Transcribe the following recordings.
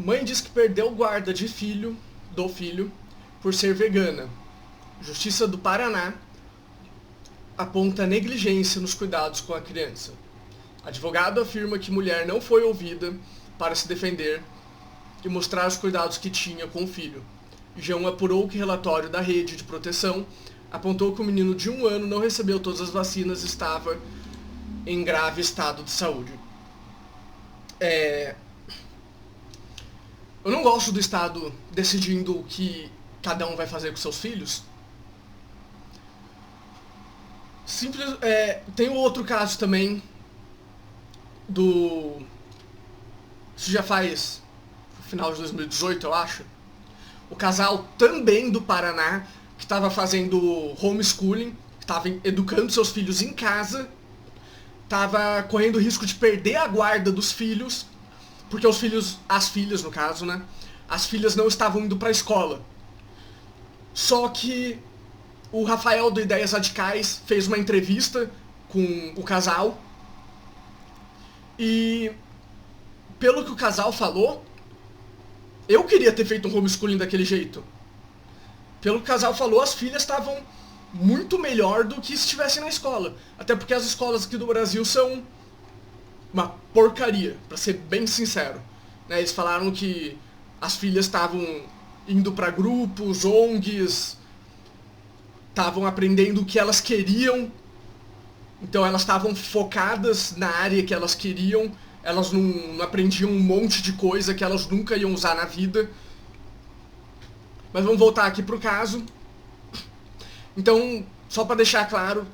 Mãe diz que perdeu guarda do filho por ser vegana. Justiça do Paraná aponta negligência nos cuidados com a criança. Advogado afirma que mulher não foi ouvida para se defender e mostrar os cuidados que tinha com o filho. João apurou que relatório da rede de proteção apontou que o menino de 1 ano não recebeu todas as vacinas e estava em grave estado de saúde. Eu não gosto do Estado decidindo o que cada um vai fazer com seus filhos. Tem o outro caso também do... Isso já faz final de 2018, eu acho. O casal também do Paraná, que estava fazendo homeschooling, que estava educando seus filhos em casa, estava correndo o risco de perder a guarda dos filhos, porque as filhas no caso, né? As filhas não estavam indo para a escola. Só que o Rafael do Ideias Radicais fez uma entrevista com o casal e, pelo que o casal falou, eu queria ter feito um homeschooling daquele jeito. Pelo que o casal falou, as filhas estavam muito melhor do que se estivessem na escola. Até porque as escolas aqui do Brasil são uma porcaria, pra ser bem sincero. Eles falaram que as filhas estavam indo pra grupos, ONGs, estavam aprendendo o que elas queriam, então elas estavam focadas na área que elas queriam, elas não aprendiam um monte de coisa que elas nunca iam usar na vida. Mas vamos voltar aqui pro caso. Então, só pra deixar claro,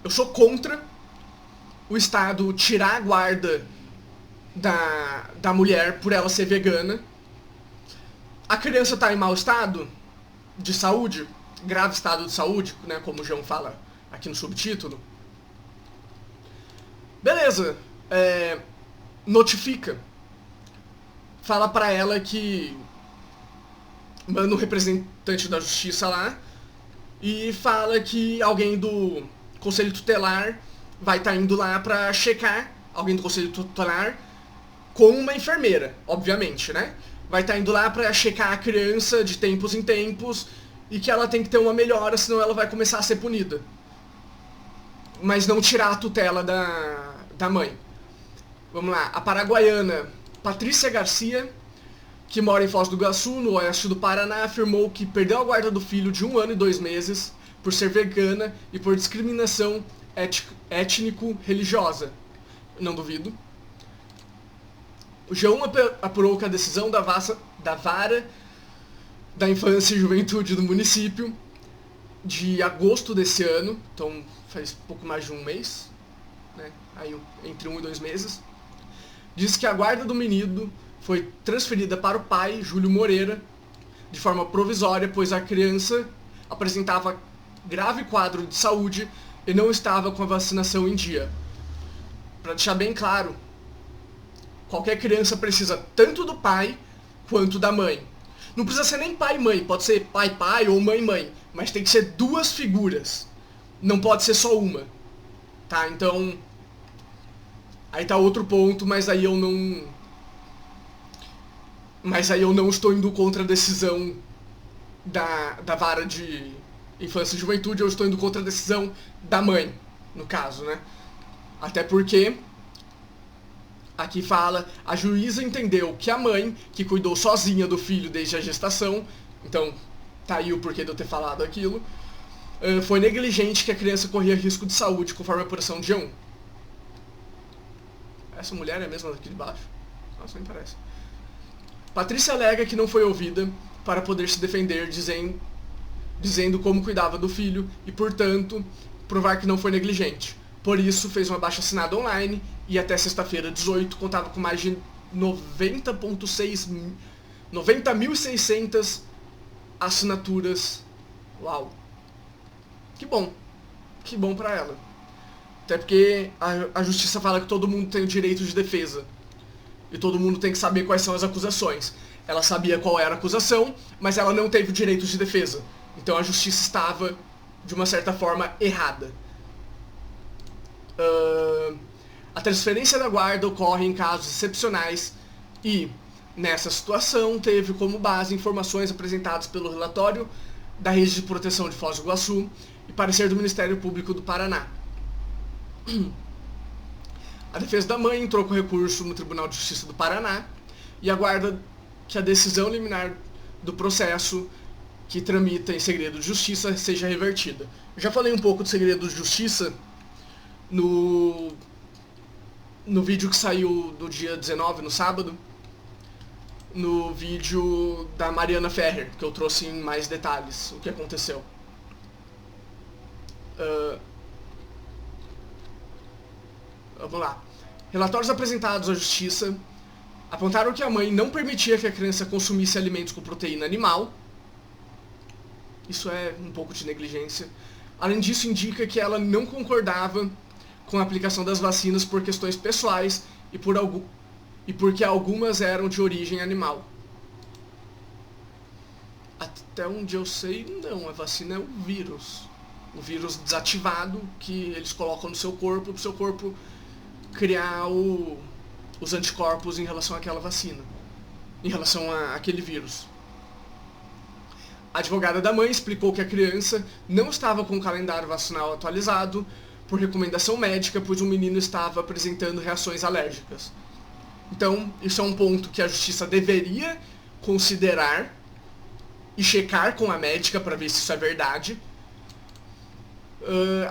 eu sou contra o Estado tirar a guarda da mulher por ela ser vegana. A criança tá em mau estado de saúde, grave estado de saúde, né, como o João fala aqui no subtítulo. Beleza, notifica. Fala pra ela que manda um representante da justiça lá e fala que alguém do conselho tutelar vai estar indo lá pra checar, alguém do conselho tutelar com uma enfermeira, obviamente, né? Vai estar indo lá pra checar a criança de tempos em tempos e que ela tem que ter uma melhora, senão ela vai começar a ser punida. Mas não tirar a tutela da mãe. Vamos lá, a paraguaiana Patrícia Garcia, que mora em Foz do Iguaçu, no oeste do Paraná, afirmou que perdeu a guarda do filho de 1 ano e 2 meses por ser vegana e por discriminação étnico-religiosa. Não duvido. O G1 apurou que a decisão da Vara da Infância e Juventude do município, de agosto desse ano, então faz pouco mais de um mês, né? Aí, entre 1 e 2 meses, diz que a guarda do menino foi transferida para o pai, Júlio Moreira, de forma provisória, pois a criança apresentava grave quadro de saúde e não estava com a vacinação em dia. Para deixar bem claro, qualquer criança precisa tanto do pai quanto da mãe. Não precisa ser nem pai e mãe, pode ser pai ou mãe, mas tem que ser 2 figuras. Não pode ser só uma. Tá, então... Aí tá outro ponto, mas aí eu não estou indo contra a decisão da Vara de Infância e Juventude, eu estou indo contra a decisão da mãe, no caso, né? Até porque, aqui fala, a juíza entendeu que a mãe, que cuidou sozinha do filho desde a gestação, então tá aí o porquê de eu ter falado aquilo, foi negligente, que a criança corria risco de saúde, conforme a apuração de G1. Essa mulher é a mesma daqui de baixo? Nossa, nem parece. Patrícia alega que não foi ouvida para poder se defender, dizendo como cuidava do filho e, portanto, provar que não foi negligente. Por isso, fez uma abaixo-assinada online e até sexta-feira, 18, contava com mais de 90.600 assinaturas. Uau! Que bom pra ela. Até porque a justiça fala que todo mundo tem o direito de defesa. E todo mundo tem que saber quais são as acusações. Ela sabia qual era a acusação, mas ela não teve o direito de defesa. Então a justiça estava, de uma certa forma, errada. A transferência da guarda ocorre em casos excepcionais e Nessa situação, teve como base informações apresentadas pelo relatório da Rede de Proteção de Foz do Iguaçu e parecer do Ministério Público do Paraná. A defesa da mãe entrou com recurso no Tribunal de Justiça do Paraná e aguarda que a decisão liminar do processo que tramita em segredo de justiça seja revertida. Eu já falei um pouco de segredo de justiça no vídeo que saiu do dia 19, no sábado, no vídeo da Mariana Ferrer, que eu trouxe em mais detalhes o que aconteceu. Vamos lá. Relatórios apresentados à Justiça apontaram que a mãe não permitia que a criança consumisse alimentos com proteína animal. Isso é um pouco de negligência. Além disso, indica que ela não concordava com a aplicação das vacinas por questões pessoais e porque algumas eram de origem animal. Até onde eu sei, não. A vacina é o vírus. O vírus desativado que eles colocam no seu corpo, para o seu corpo criar os anticorpos em relação àquela vacina, em relação àquele vírus. A advogada da mãe explicou que a criança não estava com o calendário vacinal atualizado por recomendação médica, pois o menino estava apresentando reações alérgicas. Então, isso é um ponto que a justiça deveria considerar e checar com a médica para ver se isso é verdade.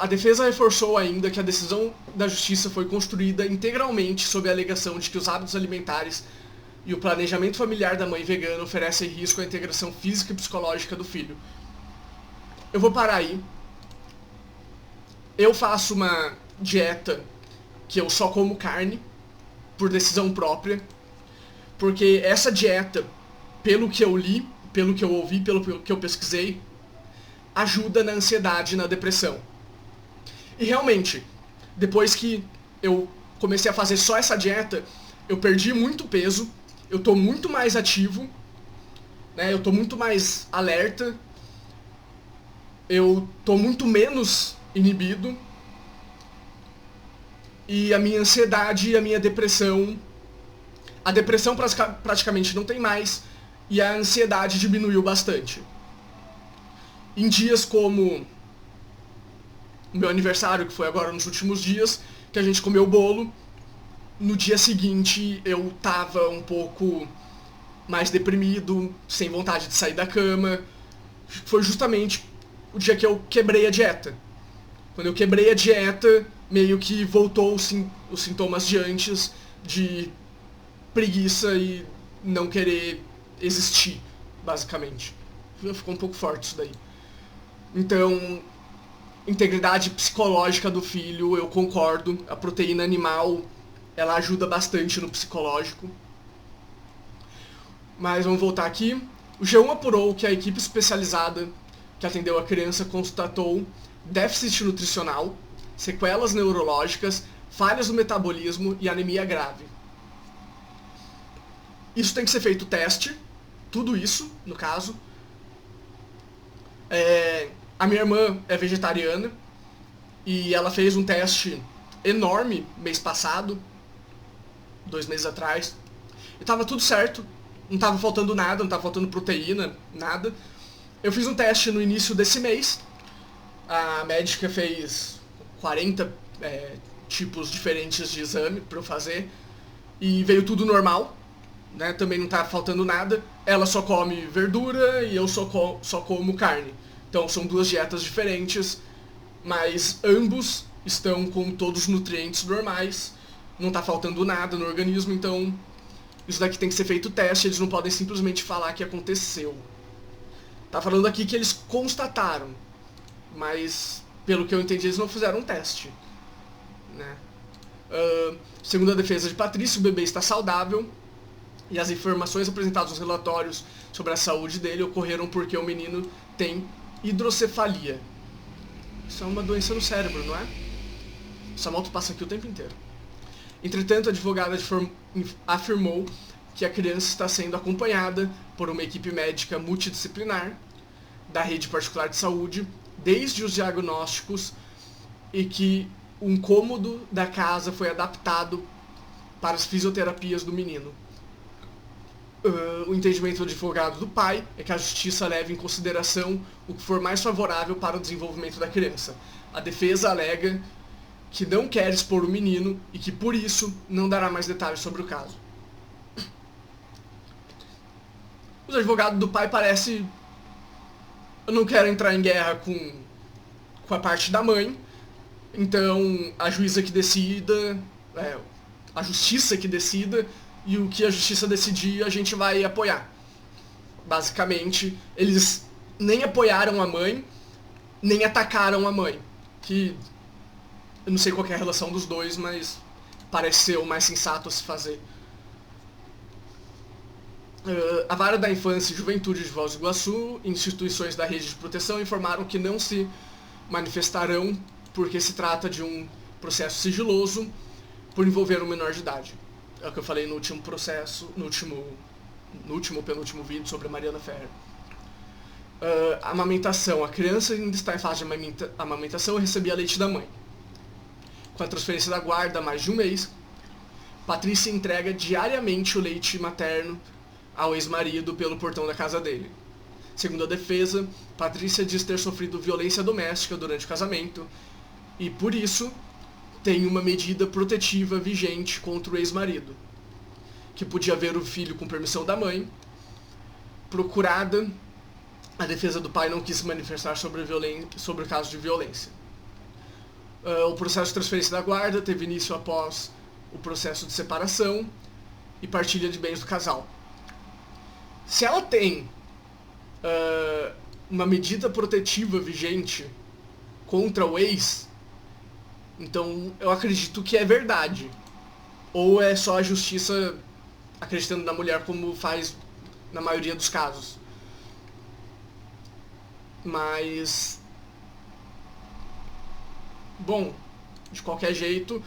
A defesa reforçou ainda que a decisão da justiça foi construída integralmente sob a alegação de que os hábitos alimentares e o planejamento familiar da mãe vegana oferecem risco à integração física e psicológica do filho. Eu vou parar aí. Eu faço uma dieta que eu só como carne, por decisão própria, porque essa dieta, pelo que eu li, pelo que eu ouvi, pelo que eu pesquisei, ajuda na ansiedade e na depressão. E realmente, depois que eu comecei a fazer só essa dieta, eu perdi muito peso, eu tô muito mais ativo, né? Eu tô muito mais alerta, eu tô muito menos inibido, e a minha ansiedade e a minha depressão, a depressão praticamente não tem mais, e a ansiedade diminuiu bastante. Em dias como o meu aniversário, que foi agora nos últimos dias, que a gente comeu bolo, no dia seguinte eu tava um pouco mais deprimido, sem vontade de sair da cama. Foi justamente o dia que eu quebrei a dieta. Quando eu quebrei a dieta, meio que voltou os sintomas de antes, de preguiça e não querer existir, basicamente. Ficou um pouco forte isso daí. Então, integridade psicológica do filho, eu concordo. A proteína animal, ela ajuda bastante no psicológico. Mas vamos voltar aqui. O G1 apurou que a equipe especializada que atendeu a criança constatou déficit nutricional, sequelas neurológicas, falhas no metabolismo e anemia grave. Isso tem que ser feito teste, tudo isso, no caso. A minha irmã é vegetariana e ela fez um teste enorme mês passado, 2 meses atrás, e tava tudo certo, não tava faltando nada, não tava faltando proteína, nada. Eu fiz um teste no início desse mês, a médica fez 40 tipos diferentes de exame pra eu fazer e veio tudo normal, né? Também não tá faltando nada. Ela só come verdura e eu só como carne. Então são 2 dietas diferentes, mas ambos estão com todos os nutrientes normais, não tá faltando nada no organismo, então isso daqui tem que ser feito teste, eles não podem simplesmente falar que aconteceu. Tá falando aqui que eles constataram, mas pelo que eu entendi eles não fizeram um teste, né? Segundo a defesa de Patrícia, o bebê está saudável e as informações apresentadas nos relatórios sobre a saúde dele ocorreram porque o menino tem hidrocefalia. Isso é uma doença no cérebro, não é? Essa moto passa aqui o tempo inteiro. Entretanto, a advogada afirmou que a criança está sendo acompanhada por uma equipe médica multidisciplinar da rede particular de saúde desde os diagnósticos e que um cômodo da casa foi adaptado para as fisioterapias do menino. O entendimento do advogado do pai é que a justiça leva em consideração o que for mais favorável para o desenvolvimento da criança. A defesa alega que não quer expor o menino e que, por isso, não dará mais detalhes sobre o caso. Os advogados do pai parecem... Eu não quero entrar em guerra com a parte da mãe, então a juíza que decida, a justiça que decida, e o que a justiça decidir a gente vai apoiar. Basicamente, eles nem apoiaram a mãe, nem atacaram a mãe. Que eu não sei qual é a relação dos dois, mas parece ser o mais sensato a se fazer. A Vara da Infância e Juventude de Foz do Iguaçu e instituições da rede de proteção informaram que não se manifestarão porque se trata de um processo sigiloso por envolver um menor de idade. É o que eu falei no último processo, no último penúltimo vídeo sobre a Mariana Ferrer. Amamentação. A criança ainda está em fase de amamentação e recebia leite da mãe. Com a transferência da guarda há mais de um mês, Patrícia entrega diariamente o leite materno ao ex-marido pelo portão da casa dele. Segundo a defesa, Patrícia diz ter sofrido violência doméstica durante o casamento e, por isso, tem uma medida protetiva vigente contra o ex-marido, que podia ver o filho com permissão da mãe. Procurada, a defesa do pai não quis se manifestar sobre o caso de violência. O processo de transferência da guarda teve início após o processo de separação e partilha de bens do casal. Se ela tem uma medida protetiva vigente contra o ex, então eu acredito que é verdade. Ou é só a justiça acreditando na mulher como faz na maioria dos casos. Mas... bom, de qualquer jeito,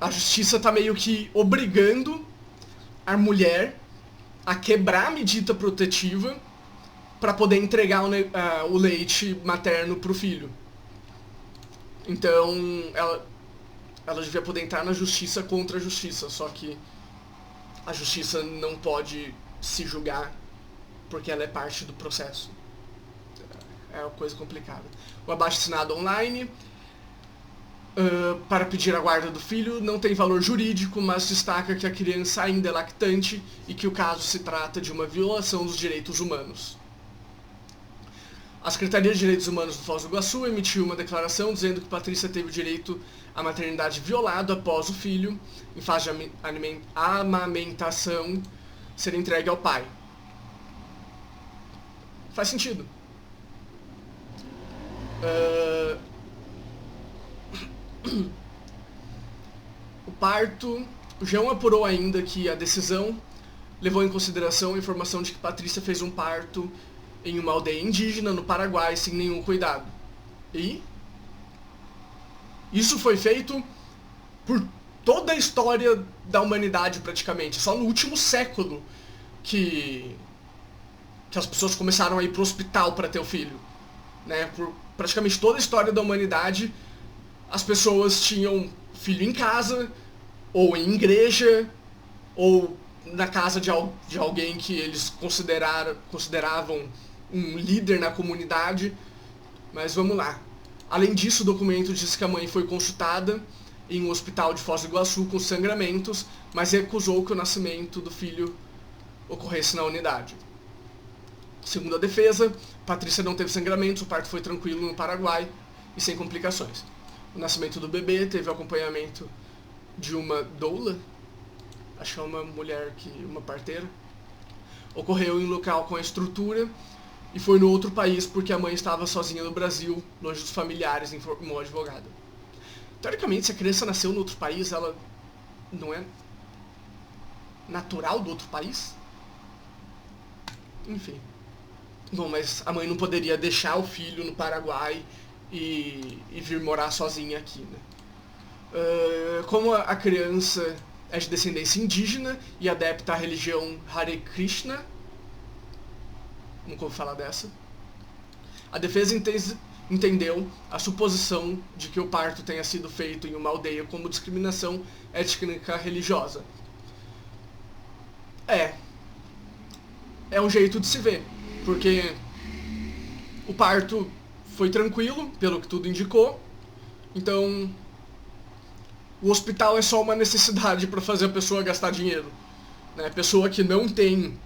a justiça tá meio que obrigando a mulher a quebrar a medida protetiva para poder entregar o leite materno pro filho. Então, ela devia poder entrar na justiça contra a justiça, só que a justiça não pode se julgar porque ela é parte do processo. É uma coisa complicada. O abaixo-assinado online para pedir a guarda do filho não tem valor jurídico, mas destaca que a criança ainda é lactante e que o caso se trata de uma violação dos direitos humanos. A Secretaria de Direitos Humanos do Foz do Iguaçu emitiu uma declaração dizendo que Patrícia teve o direito à maternidade violado após o filho, em fase de amamentação, ser entregue ao pai. Faz sentido. O parto... O João apurou ainda que a decisão levou em consideração a informação de que Patrícia fez um parto em uma aldeia indígena no Paraguai sem nenhum cuidado. E isso foi feito por toda a história da humanidade praticamente. Só no último século que as pessoas começaram a ir pro hospital para ter o filho. Né? Por praticamente toda a história da humanidade, as pessoas tinham filho em casa, ou em igreja, ou na casa de alguém que eles consideravam um líder na comunidade. Mas vamos lá. Além disso, o documento diz que a mãe foi consultada em um hospital de Foz do Iguaçu com sangramentos, mas recusou que o nascimento do filho ocorresse na unidade. Segundo a defesa, Patrícia não teve sangramentos, o parto foi tranquilo no Paraguai e sem complicações. O nascimento do bebê teve acompanhamento de uma doula, acho que é uma mulher, uma parteira. Ocorreu em um local com a estrutura e foi no outro país porque a mãe estava sozinha no Brasil, longe dos familiares, informou a advogada. Teoricamente, se a criança nasceu no outro país, ela não é natural do outro país? Enfim. Bom, mas a mãe não poderia deixar o filho no Paraguai e vir morar sozinha aqui, né? Como a criança é de descendência indígena e adepta à religião Hare Krishna, nunca ouvi falar dessa, a defesa entendeu a suposição de que o parto tenha sido feito em uma aldeia como discriminação étnica religiosa. é um jeito de se ver, porque o parto foi tranquilo, pelo que tudo indicou, então o hospital é só uma necessidade para fazer a pessoa gastar dinheiro, né? Pessoa que não tem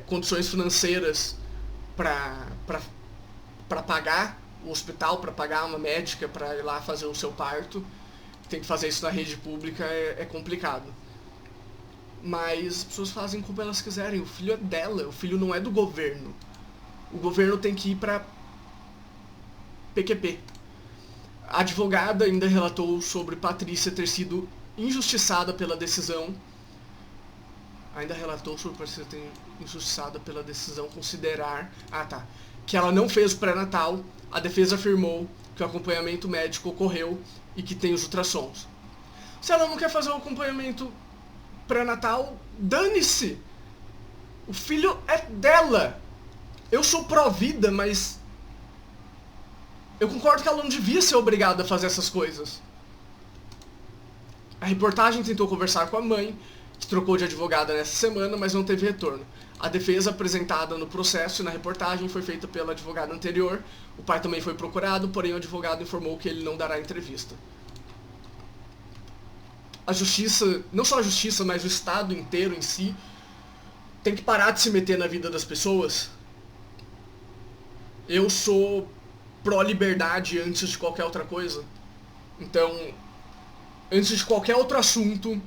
condições financeiras para pagar o hospital, para pagar uma médica para ir lá fazer o seu parto, tem que fazer isso na rede pública, é complicado. Mas as pessoas fazem como elas quiserem, o filho é dela, o filho não é do governo. O governo tem que ir para PQP. A advogada ainda relatou sobre Patrícia ter sido injustiçada pela decisão. Ainda relatou sobre Patrícia ter injustiçada pela decisão considerar... que ela não fez o pré-natal. A defesa afirmou que o acompanhamento médico ocorreu e que tem os ultrassons. Se ela não quer fazer o acompanhamento pré-natal, dane-se! O filho é dela! Eu sou pró-vida, mas eu concordo que ela não devia ser obrigada a fazer essas coisas. A reportagem tentou conversar com a mãe, que trocou de advogada nessa semana, mas não teve retorno. A defesa apresentada no processo e na reportagem foi feita pela advogada anterior. O pai também foi procurado, porém o advogado informou que ele não dará entrevista. A justiça, não só a justiça, mas o Estado inteiro em si, tem que parar de se meter na vida das pessoas. Eu sou pró-liberdade antes de qualquer outra coisa. Então, antes de qualquer outro assunto,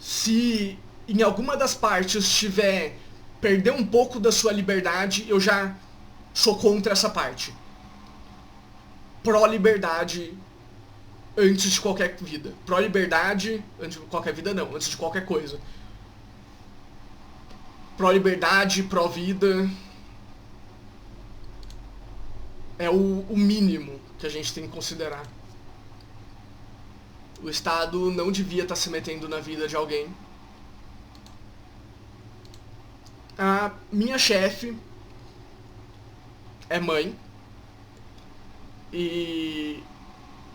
se em alguma das partes tiver perder um pouco da sua liberdade, eu já sou contra essa parte. Pró-liberdade antes de qualquer vida. Pró-liberdade antes de qualquer vida não, antes de qualquer coisa. Pró-liberdade, pró-vida é o mínimo que a gente tem que considerar. O Estado não devia estar se metendo na vida de alguém. A minha chefe é mãe e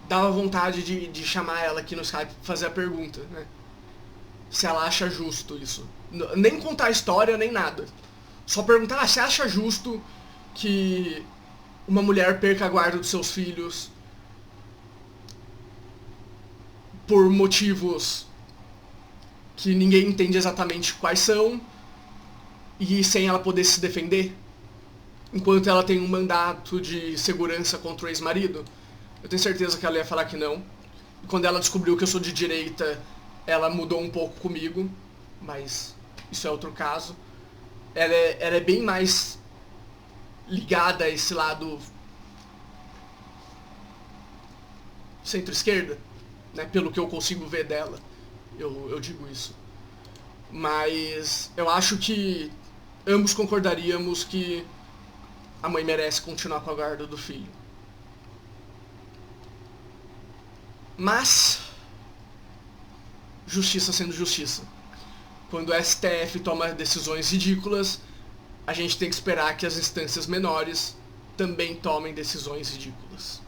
dava vontade de chamar ela aqui no Skype e fazer a pergunta, né? Se ela acha justo isso. Nem contar a história, nem nada. Só perguntar, você acha justo que uma mulher perca a guarda dos seus filhos por motivos que ninguém entende exatamente quais são e sem ela poder se defender, enquanto ela tem um mandato de segurança contra o ex-marido? Eu tenho certeza que ela ia falar que não. E quando ela descobriu que eu sou de direita, ela mudou um pouco comigo, mas isso é outro caso. Ela é bem mais ligada a esse lado centro-esquerda, né? Pelo que eu consigo ver dela, eu digo isso. Mas eu acho que ambos concordaríamos que a mãe merece continuar com a guarda do filho. Mas justiça sendo justiça. Quando o STF toma decisões ridículas, a gente tem que esperar que as instâncias menores também tomem decisões ridículas.